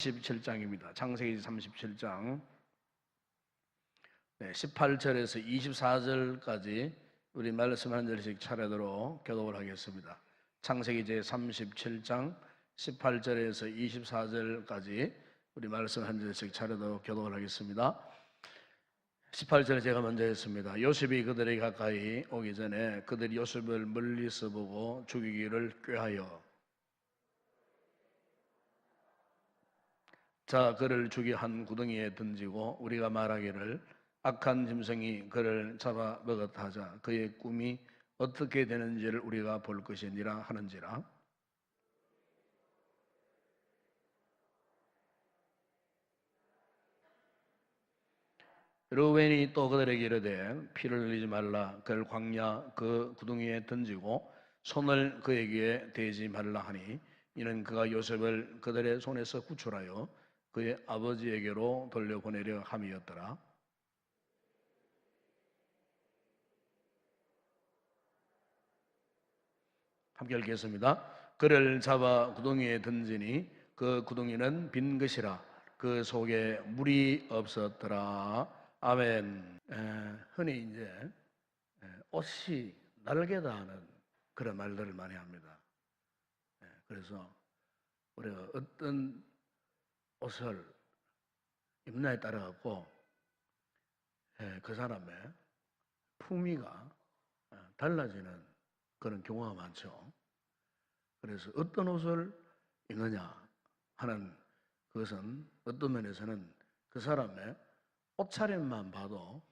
37장입니다. 창세기 37장 18절에서 24절까지 우리 말씀 한 절씩 차례대로 교독을 하겠습니다. 창세기 제37장 18절에서 24절까지 우리 말씀 한 절씩 차례대로 교독을 하겠습니다. 18절에 제가 먼저 했습니다. 요셉이 그들에게 가까이 오기 전에 그들이 요셉을 멀리서 보고 죽이기를 꾀하여 자 그를 죽이 한 구덩이에 던지고 우리가 말하기를 악한 짐승이 그를 잡아 먹었다 하자 그의 꿈이 어떻게 되는지를 우리가 볼 것이니라 하는지라. 르우벤이 또 그들에게 이르되 피를 흘리지 말라 그를 광야 그 구덩이에 던지고 손을 그에게 대지 말라 하니 이는 그가 요셉을 그들의 손에서 구출하여 그의 아버지에게로 돌려보내려 함이었더라. 함께 읽겠습니다. 그를 잡아 구덩이에 던지니 그 구덩이는 빈 것이라 그 속에 물이 없었더라. 아멘. 흔히 이제 옷이 날개다 하는 그런 말들을 많이 합니다. 그래서 우리가 어떤 옷을 입느냐에 따라 갖고 그 사람의 품위가 달라지는 그런 경우가 많죠. 그래서 어떤 옷을 입느냐 하는 그것은 어떤 면에서는 그 사람의 옷차림만 봐도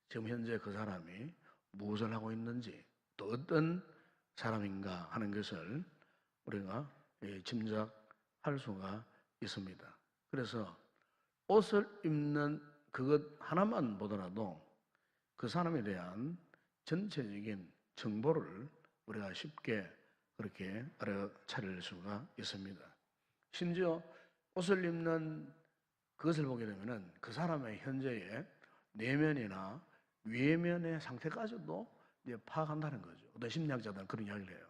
지금 현재 그 사람이 무엇을 하고 있는지 또 어떤 사람인가 하는 것을 우리가 짐작할 수가 있습니다. 그래서 옷을 입는 그것 하나만 보더라도 그 사람에 대한 전체적인 정보를 우리가 쉽게 그렇게 알아차릴 수가 있습니다. 심지어 옷을 입는 그것을 보게 되면은 그 사람의 현재의 내면이나 외면의 상태까지도 이제 파악한다는 거죠. 어떤 심리학자들은 그런 이야기를 해요.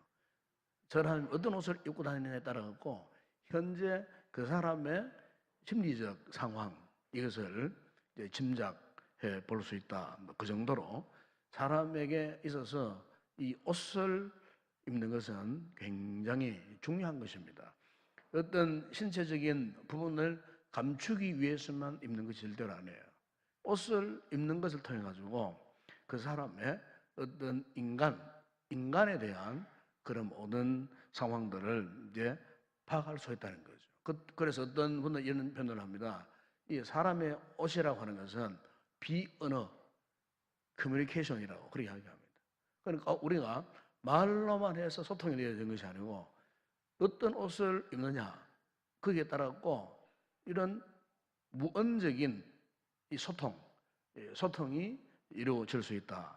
저는 어떤 옷을 입고 다니느냐에 따라 갖고 현재 그 사람의 심리적 상황 이것을 이제 짐작해 볼 수 있다. 그 정도로 사람에게 있어서 이 옷을 입는 것은 굉장히 중요한 것입니다. 어떤 신체적인 부분을 감추기 위해서만 입는 것이 절대로 아니에요. 옷을 입는 것을 통해 가지고 그 사람의 어떤 인간에 대한 그런 모든 상황들을 이제 파악할 수 있다는 거죠. 그래서 어떤 분은 이런 표현을 합니다. 이 사람의 옷이라고 하는 것은 비언어 커뮤니케이션이라고 그렇게 이야기합니다. 그러니까 우리가 말로만 해서 소통이 되어야 되는 것이 아니고 어떤 옷을 입느냐 거기에 따라서 이런 무언적인 이 소통이 이루어질 수 있다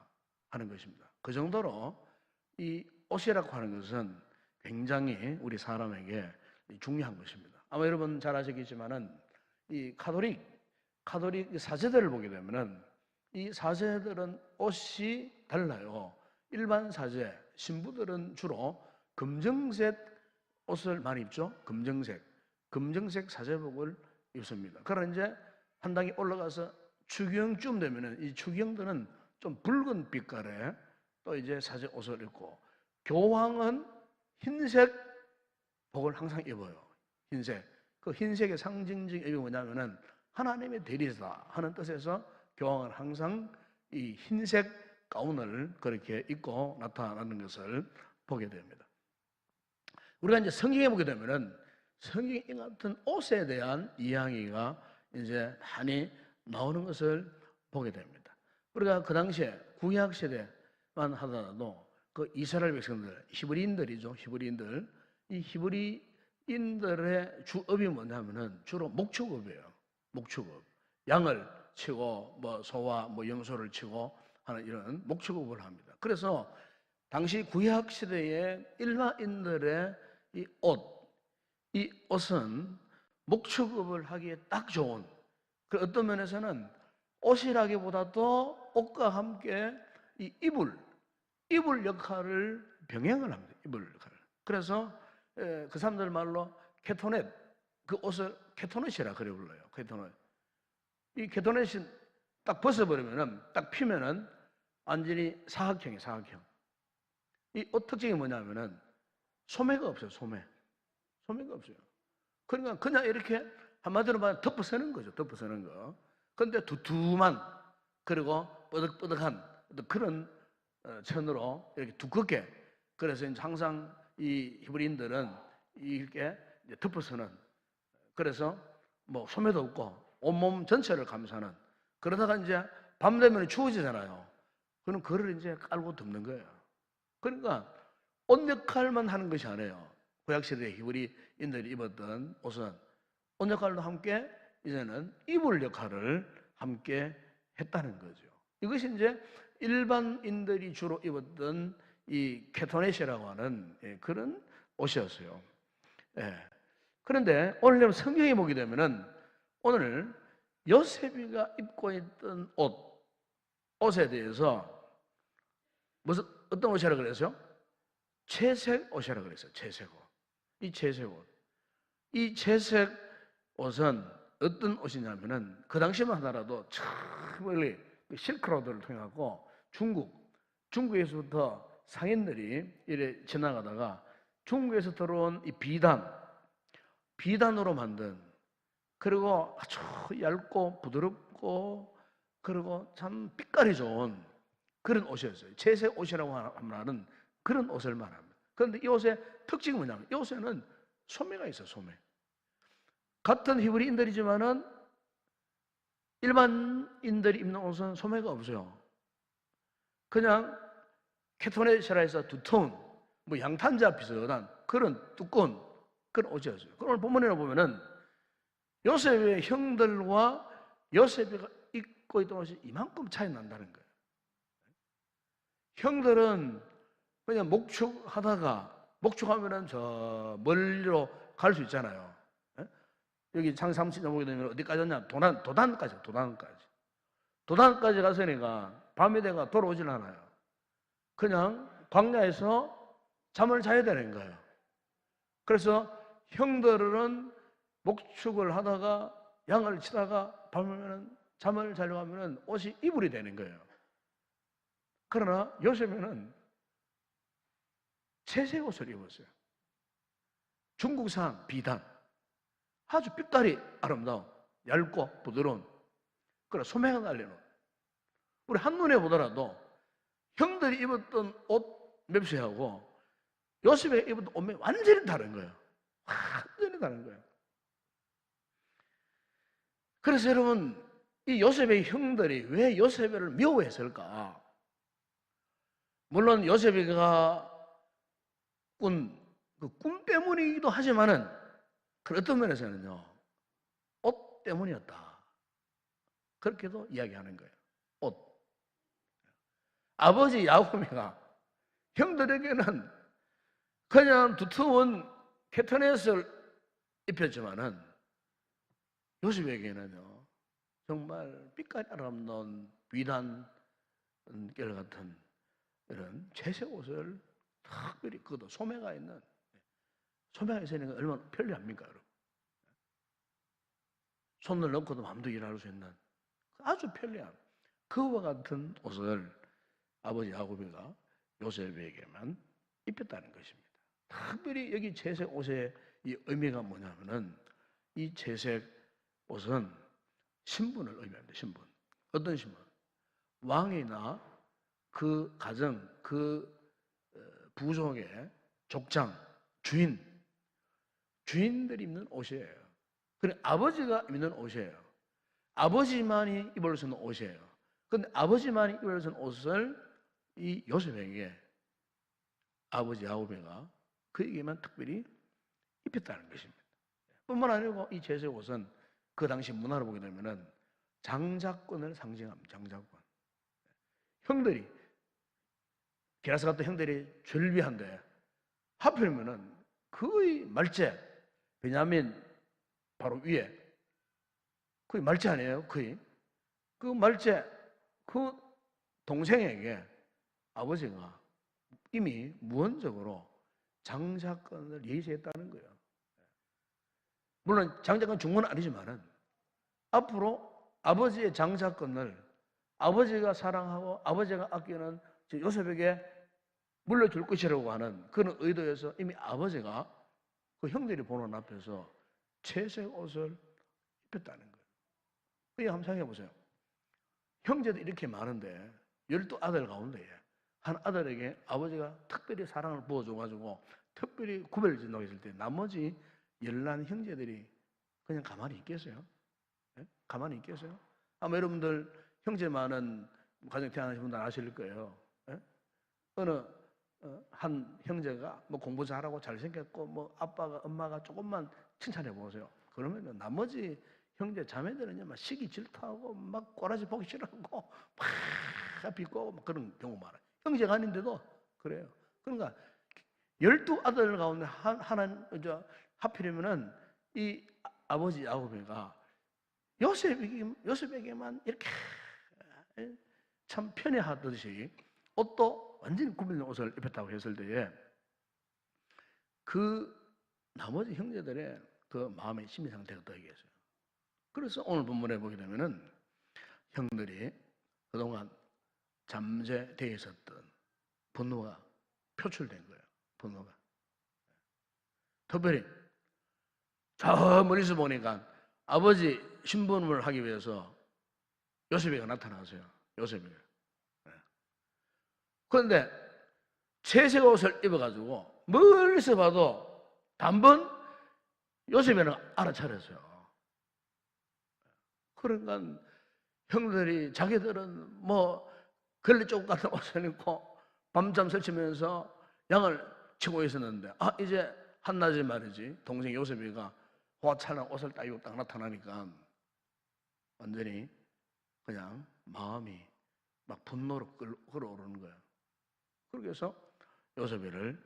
하는 것입니다. 그 정도로 이 옷이라고 하는 것은 굉장히 우리 사람에게 중요한 것입니다. 아마 여러분 잘 아시겠지만은 이 카톨릭 사제들을 보게 되면은 이 사제들은 옷이 달라요. 일반 사제 신부들은 주로 검정색 옷을 많이 입죠. 검정색 사제복을 입습니다. 그러나 이제 한 단계 올라가서 추경쯤 되면은 이 추경들은 좀 붉은 빛깔의 또 이제 사제 옷을 입고 교황은 흰색 복을 항상 입어요. 흰색. 그 흰색의 상징적인 의미가 뭐냐면은 하나님의 대리자 하는 뜻에서 교황은 항상 이 흰색 가운을 그렇게 입고 나타나는 것을 보게 됩니다. 우리가 이제 성경에 보게 되면은 성경에 이 같은 옷에 대한 이야기가 이제 많이 나오는 것을 보게 됩니다. 우리가 그 당시에 구약 시대만 하더라도 그 이스라엘 백성들, 히브리인들이죠. 히브리인들. 이 히브리인들의 주업이 뭐냐면은 주로 목축업이에요. 목축업. 양을 치고 뭐 소와 뭐 염소를 치고 하는 이런 목축업을 합니다. 그래서 당시 구약 시대의 일반인들의 이 옷은 목축업을 하기에 딱 좋은 그 어떤 면에서는 옷이라기보다도 옷과 함께 이 이불 역할을 병행을 합니다. 이불 역할을. 그래서 그 사람들 말로 케토넷 그 옷을 케토넷이라 그래 불러요. 케토넷. 이 케토넷이 딱 벗어버리면은, 딱 피면은 완전히 사각형이에요, 사각형. 이 특징이 뭐냐면은 소매가 없어요, 소매. 소매가 없어요. 그러니까 그냥 이렇게 한마디로 말하면 덮어서는 거죠, 덮어서는 거. 근데 두툼한, 그리고 뻐덕뻐덕한 그런 천으로 이렇게 두껍게. 그래서 이제 항상 이 히브리인들은 이렇게 덮어서는, 그래서 뭐 소매도 없고 온몸 전체를 감싸는. 그러다가 이제 밤 되면 추워지잖아요. 그럼 그를 이제 깔고 덮는 거예요. 그러니까 옷 역할만 하는 것이 아니에요. 구약시대에 히브리인들이 입었던 옷은 옷 역할도 함께 이제는 이불 역할을 함께 했다는 거죠. 이것이 이제 일반인들이 주로 입었던 이 케토넷이라고 하는 그런 옷이었어요. 예. 그런데 오늘 성경에 보게 되면은 오늘 요셉이가 입고 있던 옷에 대해서 무슨 어떤 옷이라 그랬어요? 채색 옷이라 그랬어요. 채색 옷. 이 채색 옷. 이 채색 옷은 어떤 옷이냐면은 그 당시만 하더라도 참 멀리 실크로드를 통해 갖고 중국에서부터 상인들이 이래 지나가다가 중국에서 들어온 이 비단으로 만든, 그리고 아주 얇고 부드럽고 그리고 참 빛깔이 좋은 그런 옷이었어요. 채색 옷이라고 하는 그런 옷을 말합니다. 그런데 이 옷의 특징이 뭐냐면 이 옷에는 소매가 있어요, 소매. 같은 히브리인들이지만은 일반인들이 입는 옷은 소매가 없어요. 그냥 케토넷이라 해서 두터운, 뭐 양탄자 비슷한 그런 두꺼운 그런 옷이었어요. 오늘 본문에 보면은 요셉의 형들과 요셉이 입고 있던 옷이 이만큼 차이 난다는 거예요. 형들은 그냥 목축하면은 저 멀리로 갈 수 있잖아요. 여기 창세기 30장 보게 되면 어디까지 왔냐? 도단까지 갔으니까 밤이 돼가 돌아오질 않아요. 그냥 광야에서 잠을 자야 되는 거예요. 그래서 형들은 목축을 하다가 양을 치다가 밤이면 잠을 자려고 하면 옷이 이불이 되는 거예요. 그러나 요셉은 채색 옷을 입었어요. 중국산 비단. 아주 빛깔이 아름다운, 얇고 부드러운, 그래 소매가 달린 옷. 우리 한눈에 보더라도 형들이 입었던 옷 맵시하고 요셉이 입었던 옷이 완전히 다른 거예요. 완전히 다른 거예요. 그래서 여러분, 이 요셉의 형들이 왜 요셉을 미워했을까? 물론 요셉이가 꿈 때문이기도 하지만은 어떤 면에서는요, 옷 때문이었다. 그렇게도 이야기하는 거예요. 옷. 아버지 야곱이가 형들에게는 그냥 두터운 캐터넷을 입혔지만은 요셉에게는요, 정말 빛깔이 아름다운 비단 결 같은 이런 채색 옷을 특별히 그도 소매가 있으니까 얼마나 편리합니까, 여러분? 손을 넣고도 마음대로 일할 수 있는 아주 편리한 그와 같은 옷을 아버지 야곱이가 요셉에게만 입혔다는 것입니다. 특별히 여기 채색 옷의 이 의미가 뭐냐면은 이 채색 옷은 신분을 의미합니다. 신분. 어떤 신분? 왕이나 그 가정, 그 부족의 족장, 주인들이 입는 옷이에요. 그리고 아버지가 입는 옷이에요. 아버지만이 입을 수 있는 옷이에요. 그런데 아버지만이 입을 수 있는 옷을 이 요셉에게 아버지 야곱이가 그에게만 특별히 입혔다는 것입니다. 뿐만 아니고 이 채색 옷은 그 당시 문화를 보게 되면은 장자권을 상징합니다. 장자권. 형들이 게라스 같은 형들이 절비한데 하필이면은 거의 말제 베냐민 바로 위에 거의 말제 아니에요? 거의 그 말제 그 동생에게 아버지가 이미 무언적으로 장자권을 예시했다는 거예요. 물론 장자권 준 건 아니지만은 앞으로 아버지의 장자권을 아버지가 사랑하고 아버지가 아끼는 요셉에게 물려줄 것이라고 하는 그런 의도에서 이미 아버지가 그 형들이 보는 앞에서 채색 옷을 입혔다는 거예요. 이 한번 생각해 보세요. 형제도 이렇게 많은데 12아들 가운데 한 아들에게 아버지가 특별히 사랑을 부어줘가지고 특별히 구별을 짓는다고 했을 때 나머지 11 형제들이 그냥 가만히 있겠어요? 네? 가만히 있겠어요? 아마 여러분들 형제 많은 가정 태어나신 분들 아실 거예요. 네? 어느 한 형제가 뭐 공부 잘하고 잘생겼고 뭐 아빠가 엄마가 조금만 칭찬해 보세요. 그러면 나머지 형제 자매들은요 막 시기 질투하고 막 꼬라지 보기 싫어하고 막 비꼬고 막 그런 경우 많아요. 형제가 아닌데도 그래요. 그러니까 12아들 가운데 하나 하필이면은 이 아버지 야곱이가 요셉에게만 이렇게 참 편애하듯이 옷도 완전히 구별된 옷을 입혔다고 했을 때에 그 나머지 형제들의 그 마음의 심리 상태가 어떠하겠어요? 그래서 오늘 본문에 보게 되면은 형들이 그동안 잠재되어 있었던 분노가 표출된 거예요. 분노가. 특별히 저 멀리서 보니까 아버지 신분을 하기 위해서 요셉이가 나타나세요. 요셉이가. 그런데 채색 옷을 입어가지고 멀리서 봐도 단번 요셉이는 알아차렸어요. 그러니까 형들이 자기들은 뭐 걸레쪽 같은 옷을 입고 밤잠 설치면서 양을 치고 있었는데 이제 한낮에 말이지 동생 요셉이가 화찬한 옷을 딱 입고 딱 나타나니까 완전히 그냥 마음이 막 분노로 끌어오르는 거예요. 그렇게 해서 요셉이를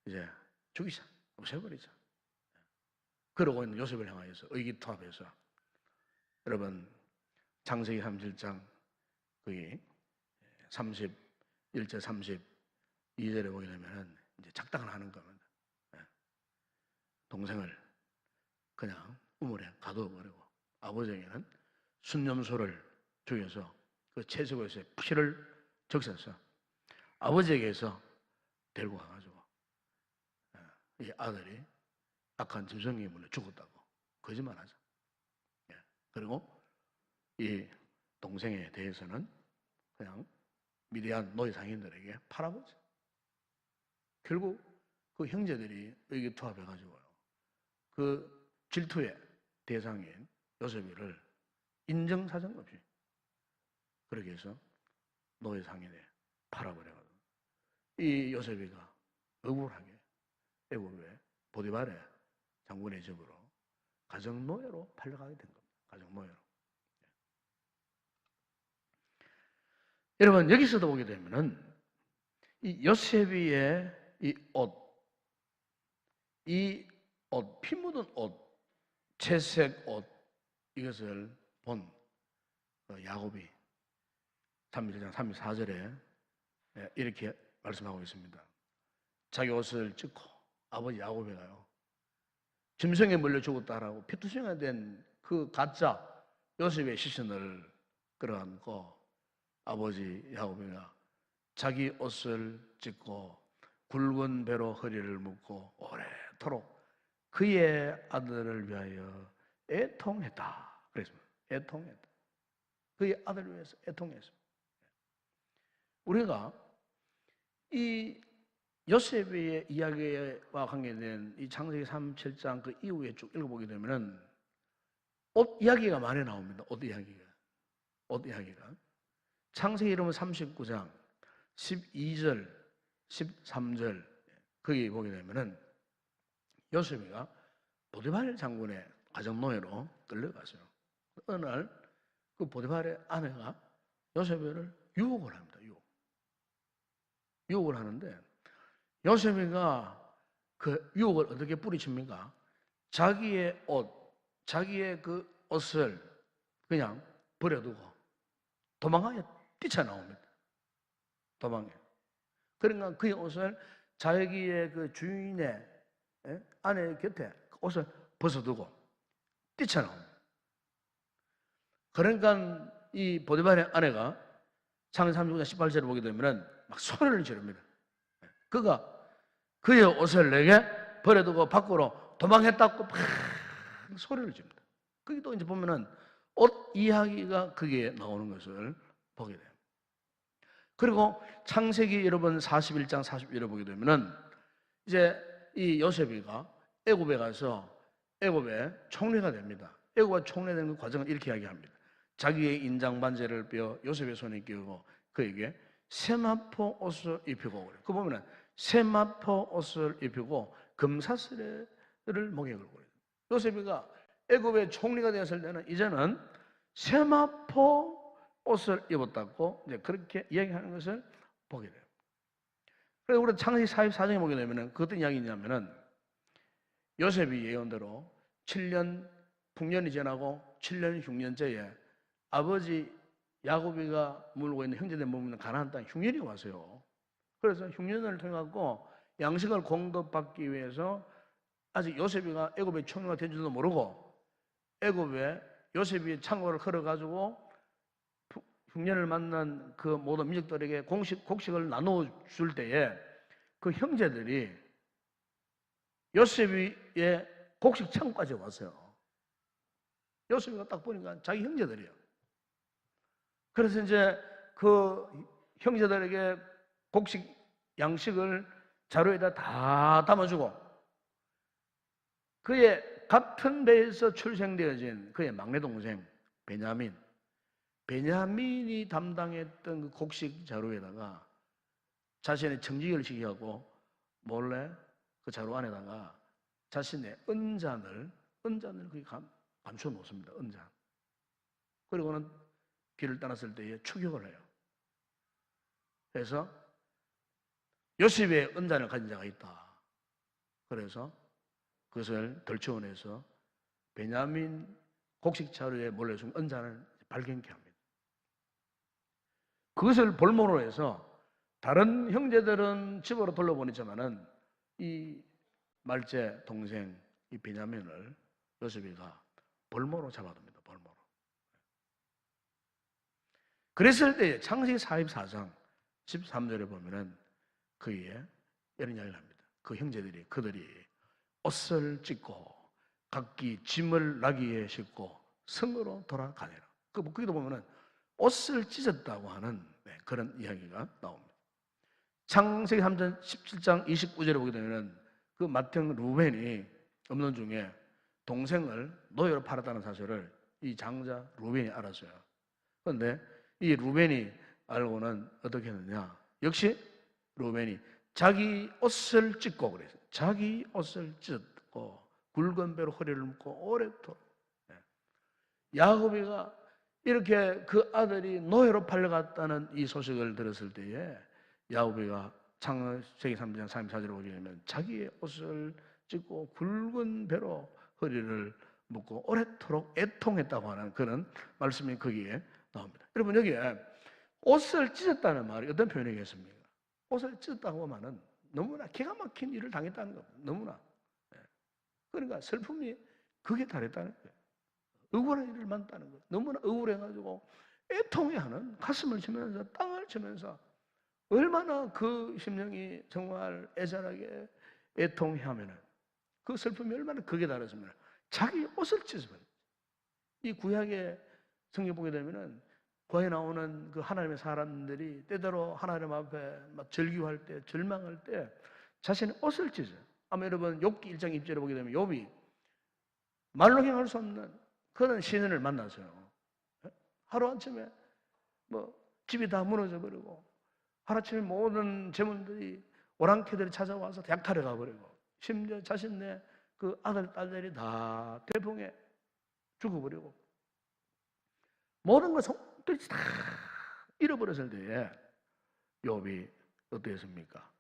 이제 죽이자, 없애버리자. 그러고 있는 요셉을 향하여서 의기투합해서 여러분 창세기 37장 거기 31절 32절에 보게 되면 이제 작당을 하는 겁니다. 동생을 그냥 우물에 가두어버리고 아버지에게는 순념소를 죽여서 그 채색옷에 피를 적셔서 아버지에게서 데리고 가가지고 이 아들이 악한 짐승에 물려 죽었다고 거짓말하자. 그리고 이 동생에 대해서는 그냥 미디안 노예 상인들에게 팔아버리자. 결국 그 형제들이 의기투합해가지고요. 그 질투의 대상인 요셉이를 인정사정 없이 그렇게 해서 노예 상인에 팔아버려가지고 이 요셉이가 억울하게 애굽의 보디발의 장군의 집으로 가정노예로 팔려가게 된 겁니다. 가정노예로. 여러분 여기서도 보게 되면은 이 요셉이의 이 옷, 피 묻은 옷, 채색 옷 이것을 본 야곱이 31장 34절에 이렇게 말씀하고 있습니다. 자기 옷을 찢고 아버지 야곱이가요 짐승에 물려 죽었다라고 피투성이가 된 그 가짜 요셉의 시신을 끌어안고 아버지 야곱이가 자기 옷을 찢고 굵은 배로 허리를 묶고 오래도록 그의 아들을 위하여 애통했다. 그랬습니다. 애통했다. 그의 아들을 위해서 애통했습니다. 우리가 이 요셉의 이야기와 관계된 이 창세기 37장 그 이후에 쭉 읽어보게 되면은 옷 이야기가 많이 나옵니다. 옷 이야기가. 창세기 이름은 39장 12절 13절 거기 보게 되면은 요셉이가 보디발 장군의 가정노예로 끌려갔어요. 어느 날 그 보디발의 아내가 요셉이를 유혹을 합니다. 유혹을 하는데 요셉이가 그 유혹을 어떻게 뿌리칩니까? 자기의 옷, 자기의 그 옷을 그냥 버려두고 도망하여 뛰쳐나옵니다. 도망해. 그러니까 그의 옷을 자기의 그 주인의 아내 곁에 옷을 벗어두고 뛰쳐나옵니다. 그러니까 이 보디발의 아내가 창세기 39장 18절을 보게 되면 막 소리를 지릅니다. 그가 그의 옷을 내게 버려두고 밖으로 도망했다고 막 소리를 지릅니다. 그게 또 이제 보면은 옷 이야기가 거기에 나오는 것을 보게 돼요. 그리고 창세기 여러분 41장 41을 보게 되면은 이제 이 요셉이가 애굽에 가서 애굽의 총리가 됩니다. 애굽의 총리되는 그 과정을 이렇게 이야기합니다. 자기의 인장 반지를 빼어 요셉의 손에 끼우고 그에게 세마포 옷을 입히고 그래요. 그 보면은 세마포 옷을 입히고 금사슬을 목에 걸고 그래요. 요셉이가 애굽의 총리가 되었을 때는 이제는 세마포 옷을 입었다고 이제 그렇게 이야기하는 것을 보게 돼요. 그래서 우리 창세기 44장에 보게 되면은 그 어떤 이야기냐면은 요셉이 예언대로 7년 풍년이 지나고 7년 흉년째에 아버지 야곱이가 물고 있는 형제들 보면 가나안 땅 흉년이 왔어요. 그래서 흉년을 통해 갖고 양식을 공급받기 위해서 아직 요셉이가 애굽의 총리가 된 줄도 모르고 애굽에 요셉이 창고를 걸어가지고 흉년을 만난 그 모든 민족들에게 곡식을 나누어 줄 때에 그 형제들이 요셉의 곡식 창고까지 왔어요. 요셉이가 딱 보니까 자기 형제들이에요. 그래서 이제 그 형제들에게 곡식 양식을 자루에다 다 담아주고 그의 같은 배에서 출생되어진 그의 막내 동생 베냐민이 담당했던 그 곡식 자루에다가 자신의 청지기를 시키고 몰래 그 자루 안에다가 자신의 은잔을 거기 감춰 놓습니다. 은잔. 그리고는 길을 떠났을 때에 추격을 해요. 그래서 요셉의 은잔을 가진 자가 있다. 그래서 그것을 덜쳐내서 베냐민 곡식 자루에 몰래 숨은 은잔을 발견케 합니다. 그것을 볼모로 해서 다른 형제들은 집으로 돌려보냈지만은 이 말째 동생 이 베냐민을 요셉이가 볼모로 잡아둡니다. 볼모로. 그랬을 때 창세기 44장 13절에 보면은 그의 이런 이야기를 합니다. 그 형제들이 그들이 옷을 찢고 각기 짐을 나귀에 싣고 성으로 돌아가니라. 거기도 보면은 옷을 찢었다고 하는 그런 이야기가 나옵니다. 창세기 3장 17장 29절에 보게 되면은 그 맏형 루벤이 없는 중에 동생을 노예로 팔았다는 사실을 이 장자 루벤이 알았어요. 그런데 이 루벤이 알고는 어떻게 했느냐? 역시 루벤이 자기 옷을 찢고 그랬어요. 자기 옷을 찢고 굵은 배로 허리를 묶고 오랫도록. 야곱이가 이렇게 그 아들이 노예로 팔려갔다는 이 소식을 들었을 때에 야곱이가 창세기 3장 34절을 보게 되면 자기의 옷을 찢고 굵은 배로 허리를 묶고 오랫도록 애통했다고 하는 그런 말씀이 거기에 나옵니다. 여러분 여기에 옷을 찢었다는 말이 어떤 표현이겠습니까? 옷을 찢었다고 하면은 너무나 기가 막힌 일을 당했다는 겁니다. 너무나. 그러니까 슬픔이 극에 달했다는 거예요. 억울한 일을 만났다는 거예요. 너무나 억울해가지고 애통해하는 가슴을 치면서 땅을 치면서 얼마나 그 심령이 정말 애절하게 애통해하면은 그 슬픔이 얼마나 극에 달했으면 자기 옷을 찢으면 이 구약의 성경 보게 되면은 구약에 나오는 그 하나님의 사람들이 때때로 하나님 앞에 막 절규할 때 절망할 때 자신의 옷을 찢어요. 아마 여러분 욥기 1장 2절에 보게 되면 욥이 말로 행할 수 없는 그런 시인을 만나서요. 하루아침에 뭐 집이 다 무너져 버리고 하루아침에 모든 재물들이 오랑캐들이 찾아와서 약탈해 가버리고 심지어 자신의 그 아들, 딸들이 다 대풍에 죽어버리고 모든 것을 다 잃어버렸을 때에 욥이 어땠습니까?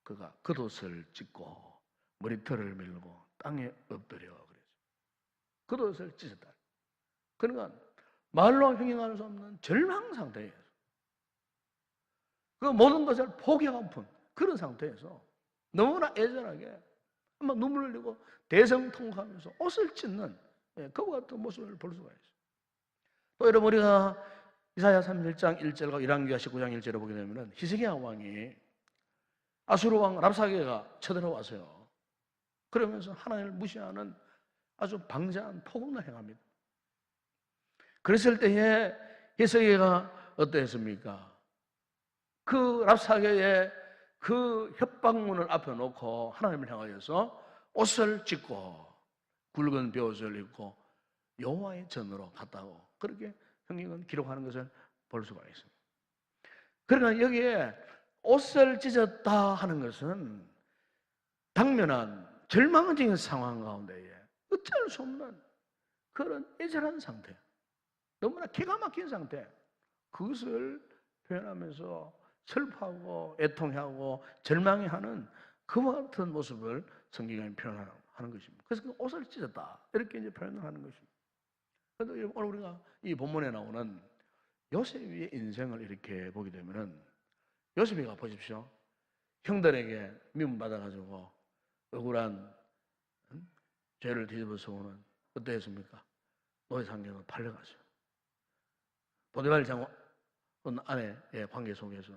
그가 겉옷을 찢고 머리털을 밀고 땅에 엎드려 그랬죠. 겉옷을 찢었다. 그러니까 말로 형용할 수 없는 절망 상태에서 그 모든 것을 포기하고픈 그런 상태에서 너무나 애절하게 막 눈물 흘리고 대성통곡하면서 옷을 찢는 그와 같은 모습을 볼 수가 있어요. 또 여러분 우리가 이사야 31장 1절과 열왕기하 19장 1절을 보게 되면 히스기야 왕이 아수르 왕 랍사게가 쳐들어와서요. 그러면서 하나님을 무시하는 아주 방자한 폭언을 행합니다. 그랬을 때에 히스기야가 어떠했습니까? 그 랍사게의 그 협박문을 앞에 놓고 하나님을 향하여서 옷을 찢고 굵은 베옷을 입고 여호와의 전으로 갔다고 그렇게 성경은 기록하는 것을 볼 수가 있습니다. 그러나 여기에 옷을 찢었다 하는 것은 당면한 절망적인 상황 가운데에 어쩔 수 없는 그런 애절한 상태, 너무나 기가 막힌 상태, 그것을 표현하면서 슬퍼하고 애통하고 절망해하는 그와 같은 모습을 성경이 표현하는 것입니다. 그래서 그 옷을 찢었다 이렇게 이제 표현을 하는 것입니다. 그래도 오늘 우리가 이 본문에 나오는 요셉의 인생을 이렇게 보게 되면은 요셉이가 보십시오. 형들에게 미움받아가지고 억울한 죄를 뒤집어서 오는 어떠했습니까? 노예상경으로 팔려갔어요. 보디발 장원 아내의 관계 속에서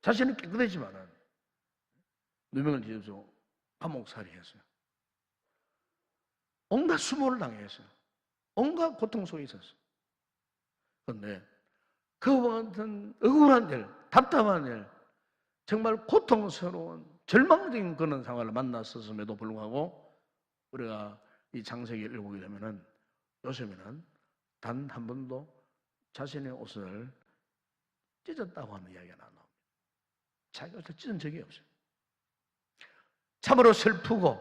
자신은 깨끗했지만은 누명을 뒤집어서 감옥살이 했어요. 온갖 수모를 당했어요. 온갖 고통 속에 있었어요. 그런데 그와 같은 억울한 일, 답답한 일, 정말 고통스러운 절망적인 그런 상황을 만났었음에도 불구하고 우리가 이 창세기를 읽어보게 되면은 요셉이는 단 한 번도 자신의 옷을 찢었다고 하는 이야기가 나옵니다. 자기 옷을 찢은 적이 없어요. 참으로 슬프고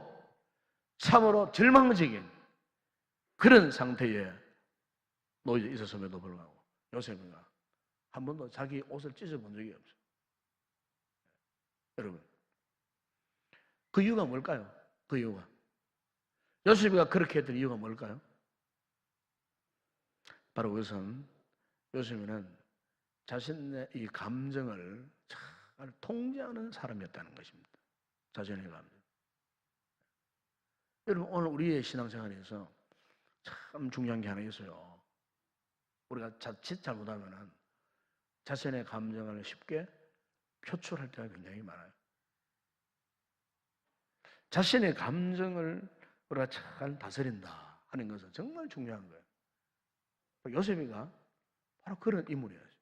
참으로 절망적인 그런 상태에 놓여 있었음에도 불구하고 요셉이가 한 번도 자기 옷을 찢어본 적이 없어요. 여러분, 그 이유가 뭘까요? 그 이유가 요셉이가 그렇게 했던 이유가 뭘까요? 바로 그것은 요셉이는 자신의 이 감정을 잘 통제하는 사람이었다는 것입니다. 자신의 감정. 여러분 오늘 우리의 신앙생활에서 참 중요한 게 하나 있어요. 우리가 자칫 잘못하면 자신의 감정을 쉽게 표출할 때가 굉장히 많아요. 자신의 감정을 우리가 잘 다스린다 하는 것은 정말 중요한 거예요. 요셉이가 바로 그런 인물이었어요.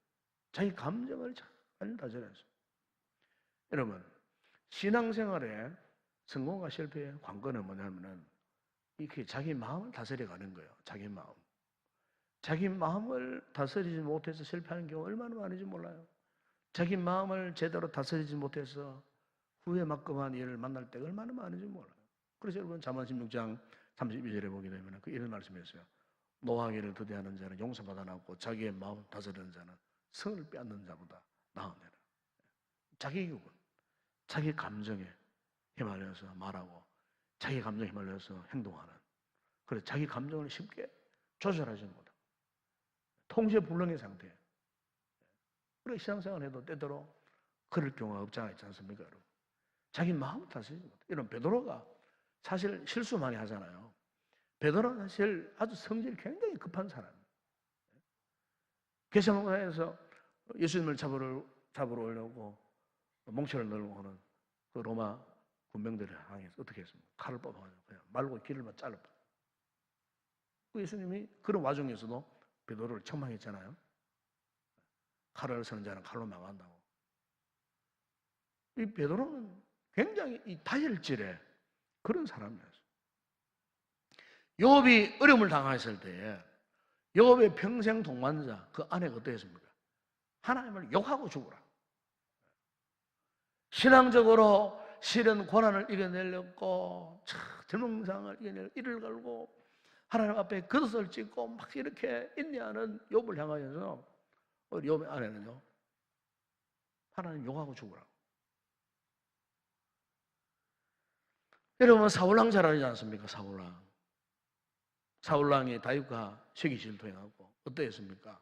자기 감정을 잘 다스렸어요. 여러분, 신앙생활에 성공과 실패의 관건은 뭐냐면은 이렇게 자기 마음을 다스려가는 거예요. 자기 마음. 자기 마음을 다스리지 못해서 실패하는 경우 얼마나 많은지 몰라요. 자기 마음을 제대로 다스리지 못해서 후회막금한 일을 만날 때가 얼마나 많은지 몰라요. 그래서 여러분 잠언 16장 32절에 보게 되면 그 이런 말씀이었어요. 노하기를 더디하는 자는 용서받아 나고 자기의 마음을 다스리는 자는 성을 빼앗는 자보다 나으니라. 자기 욕은 자기 감정에 휘말려서 말하고 자기 감정에 휘말려서 행동하는, 그래서 자기 감정을 쉽게 조절하지 못하고 통제불능의 상태. 그래 신앙생활해도 때때로 그럴 경우가 없지 않지 않습니까, 여러분? 자기 마음을 다스리지 못해. 이런 베드로가 사실 실수 많이 하잖아요. 베드로는 사실 아주 성질이 굉장히 급한 사람이에요. 게세마네에서 예수님을 잡으러 오려고 몽철을 넣으려고 하는 그 로마 군병들을 향해서 어떻게 했습니까? 칼을 뽑아가지고 그냥 말고 길을 막 잘라버려. 그 예수님이 그런 와중에서도 베드로를 책망했잖아요. 칼을 쓰는 자는 칼로 망한다고. 이 베드로는 굉장히 이 다혈질의 그런 사람이었어요. 욥이 어려움을 당했을 때에 욥의 평생 동반자 그 아내가 어떠했습니까? 하나님을 욕하고 죽으라. 신앙적으로 실은 고난을 이겨내려고 절망상을 이겨내려고 이를 걸고 하나님 앞에 겉옷을 찢고 막 이렇게 인내하는 욥을 향하여서 우리 욥의 아내는요, 하나님 욕하고 죽으라고. 여러분 사울왕 잘 알지 않습니까? 사울왕이 다윗과 세기 질투해하고 어떠했습니까?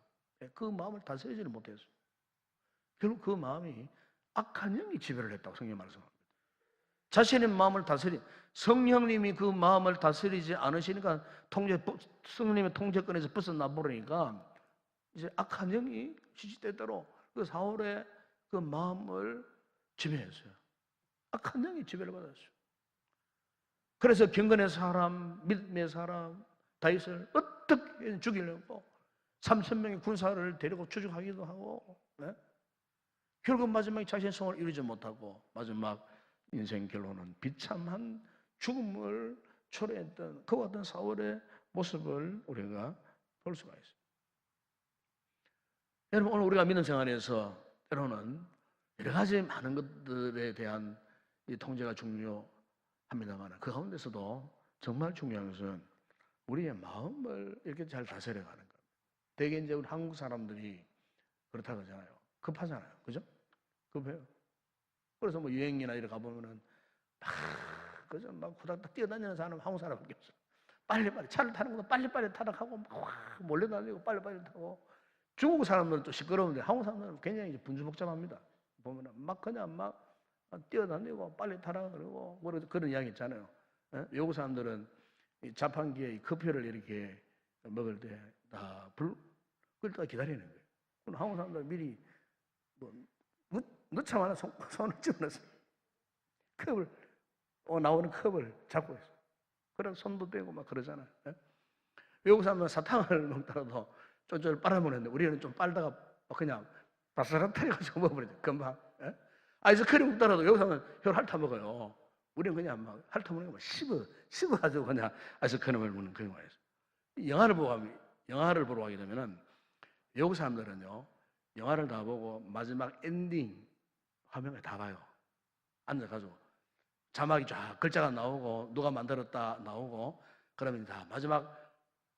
그 마음을 다스리지를 못했어요. 결국 그 마음이 악한 영이 지배를 했다고 성경이 말씀합니다. 자신의 마음을 성령님이 그 마음을 다스리지 않으시니까 성령님의 통제권에서 벗어나 버리니까 이제 악한 영이 시시때때로 그 사울의 그 마음을 지배했어요. 악한 영이 지배를 받았어요. 그래서 경건의 사람, 믿음의 사람 다윗을 어떻게 죽이려고 3,000명의 군사를 데리고 추적하기도 하고, 네? 결국 마지막에 자신의 성을 이루지 못하고 마지막 인생 결론은 비참한 죽음을 초래했던 그와 같은 사울의 모습을 우리가 볼 수가 있어요. 여러분, 오늘 우리가 믿음 생활에서 때로는 여러 가지 많은 것들에 대한 이 통제가 중요합니다만 그 가운데서도 정말 중요한 것은 우리의 마음을 이렇게 잘 다스려가는 겁니다. 대개 이제 우리 한국 사람들이 그렇다고 하잖아요. 급하잖아요. 그죠? 급해요. 그래서 뭐 여행이나 이렇게 가보면은 그죠? 막 후닥닥 뛰어다니는 사람은 한국 사람밖에 없어요. 빨리빨리 차를 타는 것도 빨리빨리 타락하고 막 몰려다니고 빨리빨리 타고. 중국 사람들은 또 시끄러운데 한국 사람들은 굉장히 이제 분주복잡합니다. 보면은 막 그냥 막 뛰어다니고 빨리 타라 그러고 그런 이야기 있잖아요. 예? 외국 사람들은 이 자판기에 커피를 이렇게 먹을 때 다 그걸 다 기다리는 거예요. 그럼 한국 사람들은 미리 뭐 넣자마자 손을 집어넣어서 컵을 나오는 컵을 잡고 있어요. 그래서 손도 떼고 막 그러잖아요. 예? 외국 사람들은 사탕을 먹더라도 쫄쫄 빨아먹는데 우리는 좀 빨다가 그냥 바스락 터져가지고 먹어버리죠. 금방. 예? 아이스크림 먹더라도 외국 사람은 혀를 핥아 먹어요. 우리는 그냥 막 핥아 먹는 거 씹어가지고 그냥 아이스크림을 먹는 그런 거예요. 영화를 보러 가게 되면은 외국 사람들은요, 영화를 다 보고 마지막 엔딩 화면을 다 봐요. 앉아가지고. 자막이 쫙 글자가 나오고, 누가 만들었다 나오고, 그러면 다 마지막,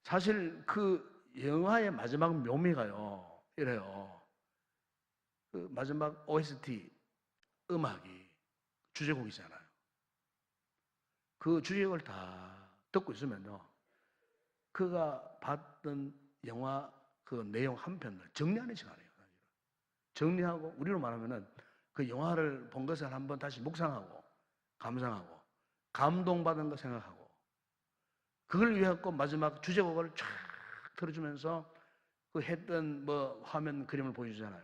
사실 그 영화의 마지막 묘미가요, 이래요. 그 마지막 OST 음악이 주제곡이잖아요. 그 주제곡을 다 듣고 있으면요, 그가 봤던 영화 그 내용 한 편을 정리하는 시간이에요. 정리하고 우리로 말하면은 그 영화를 본 것을 한번 다시 묵상하고 감상하고 감동받은 거 생각하고 그걸 위해 서 마지막 주제곡을 쫙 틀어주면서 그 했던 뭐 화면 그림을 보여주잖아요.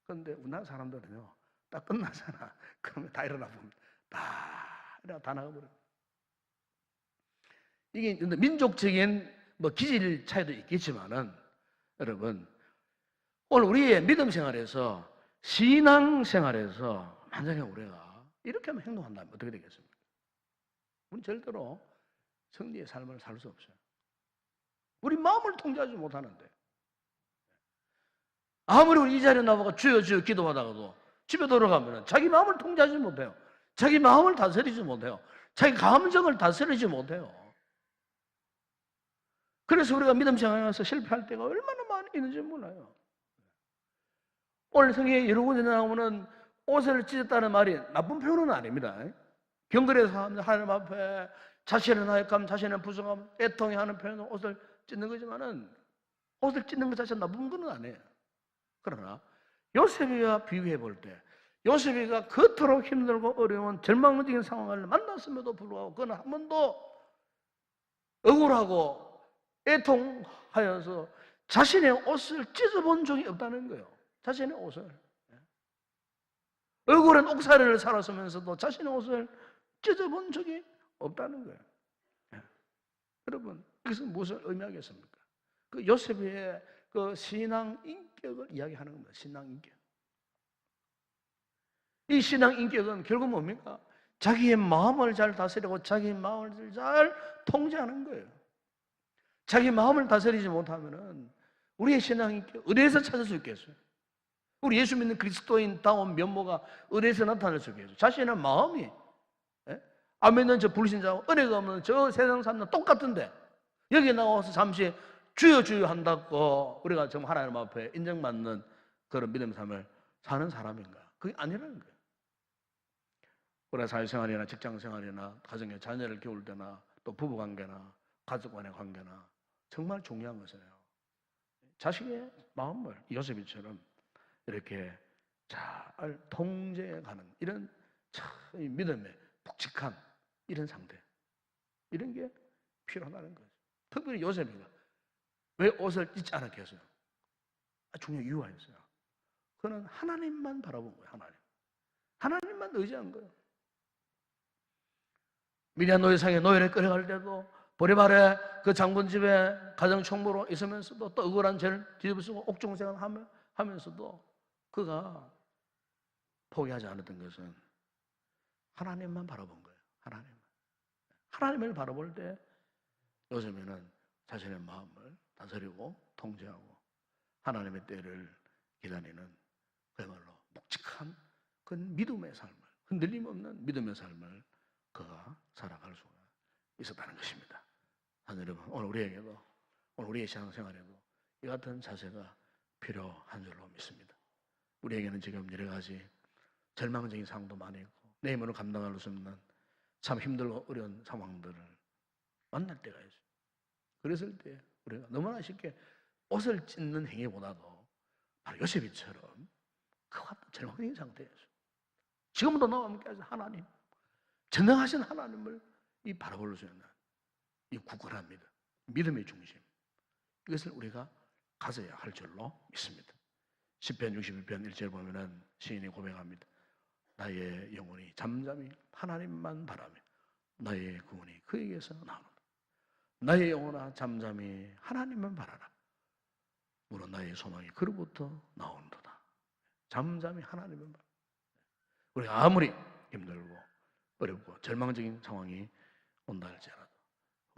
그런데 우리나라 사람들은요, 딱 끝나잖아. 그러면 다 일어나 보면 다 나가버려. 이게 민족적인 뭐 기질 차이도 있겠지만은 여러분, 오늘 우리의 믿음 생활에서 신앙 생활에서 만약에 우리가 이렇게 하면 행동한다면 어떻게 되겠습니까? 우리는 절대로 승리의 삶을 살 수 없어요. 우리 마음을 통제하지 못하는데 아무리 우리 이 자리에 나와서 주여 주여 기도하다가도 집에 돌아가면 자기 마음을 통제하지 못해요. 자기 마음을 다스리지 못해요. 자기 감정을 다스리지 못해요. 그래서 우리가 믿음 생활에서 실패할 때가 얼마나 많이 있는지 몰라요. 오늘 성경에 여러 군데 나오는 옷을 찢었다는 말이 나쁜 표현은 아닙니다. 경건에서 하나님 앞에 자신의 나약함, 자신의 부정함, 애통해 하는 표현은 옷을 찢는 거지만은 옷을 찢는 것 자체는 나쁜 건 아니에요. 그러나 요셉이와 비교해 볼 때 요셉이가 그토록 힘들고 어려운 절망적인 상황을 만났음에도 불구하고 그는 한 번도 억울하고 애통하여서 자신의 옷을 찢어본 적이 없다는 거예요. 자신의 옷을. 억울한 옥살이를 살았으면서도 자신의 옷을 찢어본 적이 없다는 거예요. 여러분, 이것은 무엇을 의미하겠습니까? 그 요셉의 그 신앙 인격을 이야기하는 겁니다. 신앙 인격. 이 신앙 인격은 결국 뭡니까? 자기의 마음을 잘 다스리고 자기의 마음을 잘 통제하는 거예요. 자기 마음을 다스리지 못하면은 우리의 신앙 인격 어디에서 찾을 수 있겠어요? 우리 예수 믿는 그리스도인다운 면모가 어디에서 나타날 수 있겠어요? 자신의 마음이 안 믿는 저 불신자하고 은혜가 없는 저 세상 사람들 똑같은데 여기 나와서 잠시 주여 주여 한다고 우리가 정말 하나님 앞에 인정받는 그런 믿음 삶을 사는 사람인가? 그게 아니라는 거예요. 우리가 사회생활이나 직장생활이나 가정의 자녀를 키울 때나 또 부부관계나 가족 간의 관계나 정말 중요한 것이에요. 자식의 마음을 요셉이처럼 이렇게 잘 통제해가는 이런 참 믿음의 묵직한 이런 상태, 이런 게 필요하다는 거죠. 특별히 요셉이가 왜 옷을 잊지 않았게 했어요? 중요한 이유가 있어요. 그는 하나님만 바라본 거예요. 하나님만 의지한 거예요. 미디안 노예상에 노예를 끌어갈 때도 보리발에 그 장군 집에 가정총무로 있으면서도 또 억울한 죄를 뒤집어쓰고 옥중생활 하면서도 그가 포기하지 않았던 것은 하나님만 바라본 거예요. 하나님을 바라볼 때 요즘에는 자신의 마음을 다스리고 통제하고 하나님의 때를 기다리는 그야말로 묵직한 그 믿음의 삶을, 흔들림 없는 믿음의 삶을 그가 살아갈 수가 있었다는 것입니다. 여러분, 오늘 우리의 신앙생활에도 이 같은 자세가 필요한 줄로 믿습니다. 우리에게는 지금 여러 가지 절망적인 상황도 많이 있고 내 힘으로 감당할 수 없는 참 힘들고 어려운 상황들을 만날 때가 있어요. 그랬을 때 우리가 너무나 쉽게 옷을 찢는 행위보다도 바로 요셉이처럼 그와 같은 절망적인 상태에서 지금도 나와 함께하신 하나님, 전능하신 하나님을 이 바라볼 수 있는 이 굳건합니다. 믿음의 중심, 이것을 우리가 가져야 할 줄로 믿습니다. 시편 61편 1절 보면은 시인이 고백합니다. 나의 영혼이 잠잠히 하나님만 바라며 나의 구원이 그에게서 나오노라. 나의 영혼아 잠잠히 하나님만 바라라. 물론 나의 소망이 그로부터 나온도다. 잠잠히 하나님만 바라라. 우리가 아무리 힘들고 어렵고 절망적인 상황이 온다 할지라도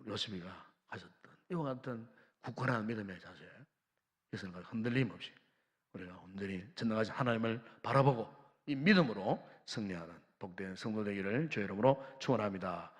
요셉이가 가졌던 이와 같은 굳건한 믿음의 자세, 이것을 흔들림 없이 우리가 온전히 전능하신 하나님을 바라보고 이 믿음으로 승리하는 복된 성도 되기를 주의 이름으로 축원합니다.